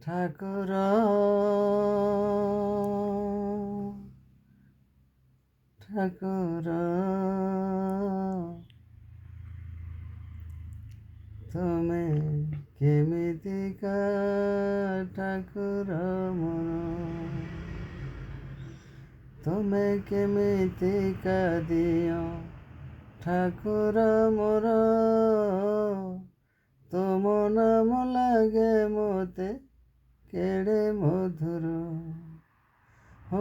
ଠାକୁର ଠାକୁର ତୁମେ କେମିତିକା ଠାକୁର ମୋର ତୁମେ କେମିତିକା ଦିଅ ଠାକୁର ମୋର ତୁମ ନାମ ଲାଗେ ମୋତେ କେଡ଼େ ମଧୁର हो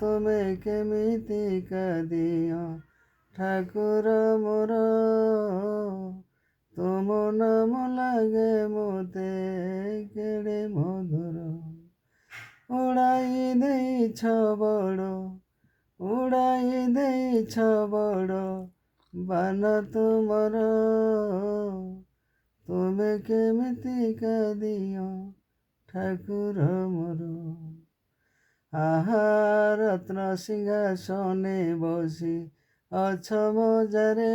तुमे केमितिका दियो ठाकुर मोर तुम नाम लागे मोते केड़े मधुर उड़ाई देइछ बड़ उड़ाई देइछ बड़ बान तुमर तुमे केमितिका दियो ठाकुर मोर आहा रत्न सिंहासने बसी अछ मजारे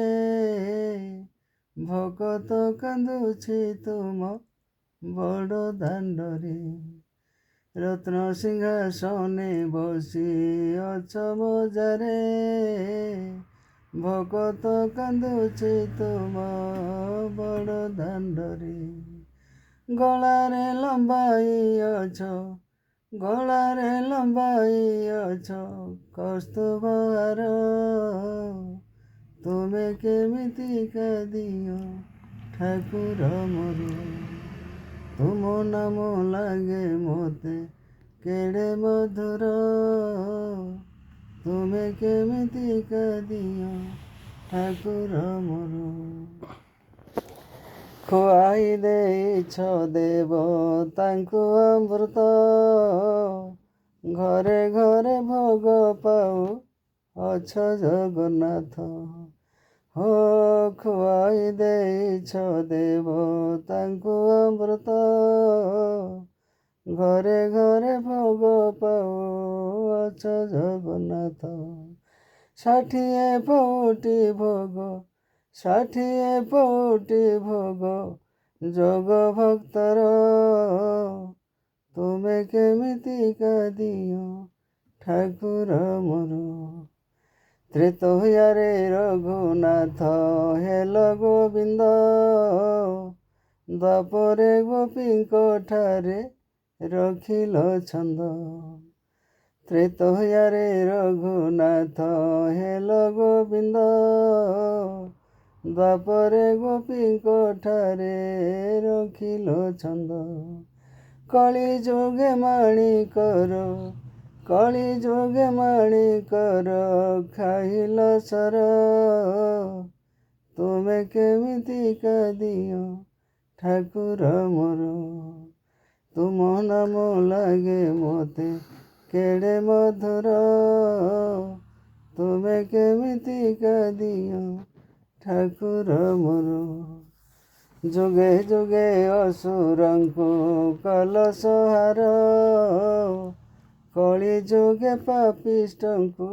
भकत कांदुछि तुम बड़ दांडरे रत्न सिंहासने बसी अछ मजारे भकत कांदुछि तुम बड़ दांडरे गलारे लंबाई अछ गलारे लंबाई अछ कस्तुरहार तुमे केमितिका दियो ठाकुर मोर तुम नाम लागे मोते केड़े मधुर तुमे केमितिका दियो ठाकुर मोर खुआई देइछ देव तांकु अमृत घरे घरे भोग पाऊ अछ जगन्नाथ हो खुआई देइछ देव तांकु अमृत घरे घरे भोग पाऊ अछ जगन्नाथ 60 पौटी भोग 60 पौटी भोग जोग भक्तर तुमे केमितिका दियो ठाकुर मोर त्रेतयारे रघुनाथ हेल गोविंद द्वापरे गोपींको ठारे रखिल छंद त्रेतयारे रघुनाथ हेल गोविंद द्वापरे गोपींको ठारे रखिल छंद कली जुगे माणी कर खाइल सर तुमे केमितिका दियो ठाकुर मोर तुम नाम लागे मोते केड़े मधुर तुमे केमितिका दियो ठाकुर मोर जुगे जुगे असुरंकु कल संहार कली जुगे पापिष्टंकु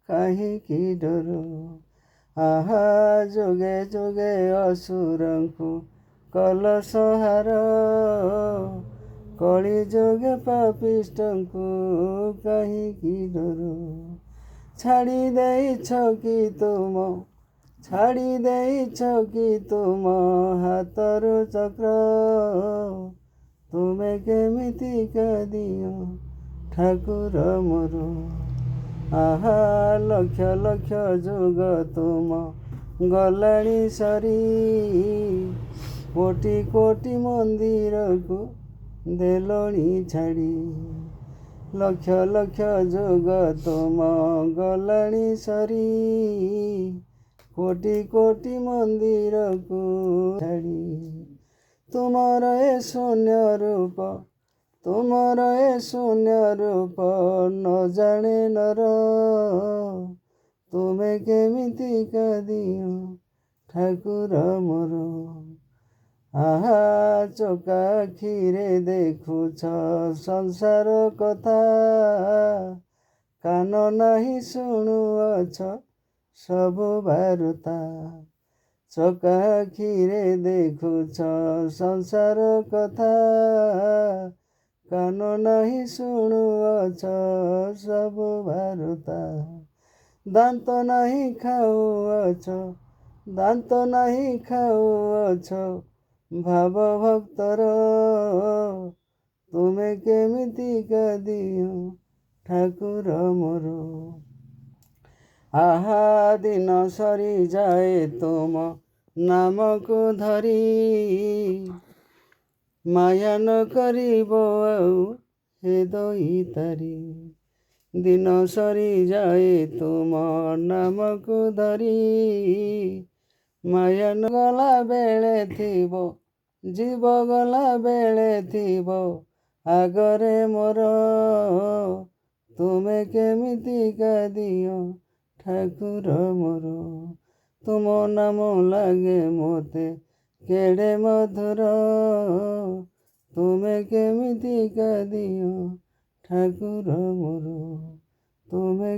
काहिंकी डर आहा जुगे जुगे असुरंकु कल संहार कली जुगे पापिष्टंकु काहिंकी डर छाड़ी देइछ कि तुम हातरु चक्र तुमे केमितिका दियो ठाकुर मोर आहा लक्ष लक्ष जुग तुम गलाणी सरी कोटि कोटि मंदिर को देलणी छाड़ी लक्ष लक्ष जुग तुम गलाणी सरी कोटि कोटि मंदिर को छाड़ी तुमर ए शून्य रूप न जाने नर तुमे केमितिका दियो ठाकुर मोर आहा चोका आखिरे देखुछ संसार कथा कान नाही शुणुअछ सबु वार्ता चोका आखिरे देखुछ संसार कथा ମନ ନାହିଁ ଶୁଣୁଅଛ ସବୁ ବାରୁତା ଦାନ୍ତ ନାହିଁ ଖାଉଅଛ ଦାନ୍ତ ନାହିଁ ଖାଉଅଛ ଭାବ ଭକ୍ତର ତୁମେ କେମିତିକା ଦିଅ ଠାକୁର ମୋର ଆହା ଦିନ ସରିଯାଏ ତୁମ ନାମକୁ ଧରି ମାୟା ନ କରିବ ଆଉ ହେ ଦଇତାରି ଦିନ ସରିଯାଏ ତୁମ ନାମକୁ ଧରି ମାୟା ନ ଗଲା ବେଳେ ଥିବ ଜୀବ ଗଲା ବେଳେ ଥିବ ଆଗରେ ମୋର ତୁମେ କେମିତିକା ଦିଅ ଠାକୁର ମୋର ତୁମ ନାମ ଲାଗେ ମୋତେ କେଡ଼େ ମଧୁର ତୁମେ କେମିତିକା ଦିଅ ଠାକୁର ମୋର ତୁମେ